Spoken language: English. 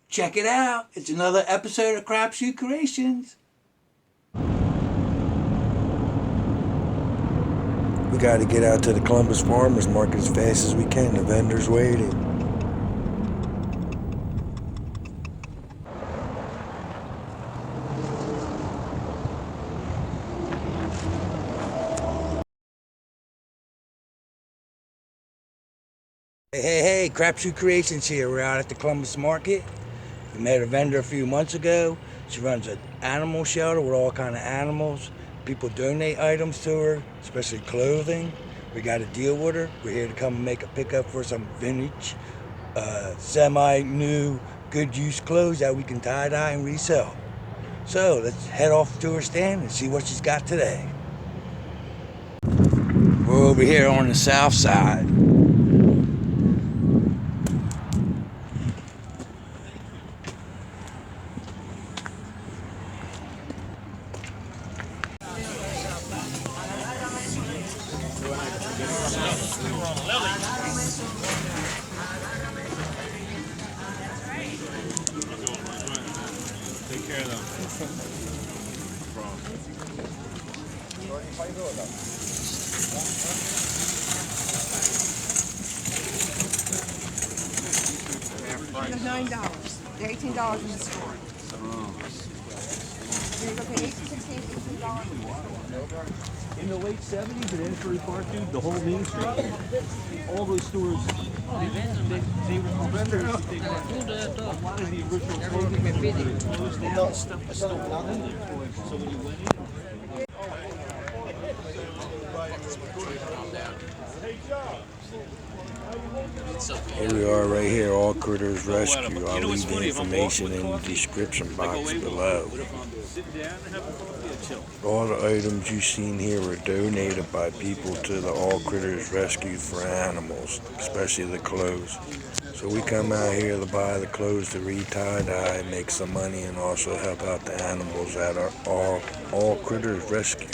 Check it out. It's another episode of Crapshoot Creations. We got to get out to the Columbus Farmers Market as fast as we can. The vendor's waiting. Hey, Crapshoot Creations here. We're out at the Columbus Market. We met a vendor a few months ago. She runs an animal shelter with all kind of animals. People donate items to her, especially clothing. We got a deal with her. We're here to come and make a pickup for some vintage, semi-new, good use clothes that we can tie-dye and resell. So let's head off to her stand and see what she's got today. We're over here on the south side. Take care of them. It's $9. They're $18 in the store. You're gonna pay $18, $18. In the late 70s in Asbury Park, dude, the whole Main Street, all those stores, they were vendors. A lot of the original clothing stuff is still not in there. So when you went in, Here we are right here, All Critters Rescue. I'll leave the information in the description box below. All the items you've seen here were donated by people to the All Critters Rescue for animals, especially the clothes. So we come out here to buy the clothes to re-tie-dye, make some money, and also help out the animals at our All Critters Rescue.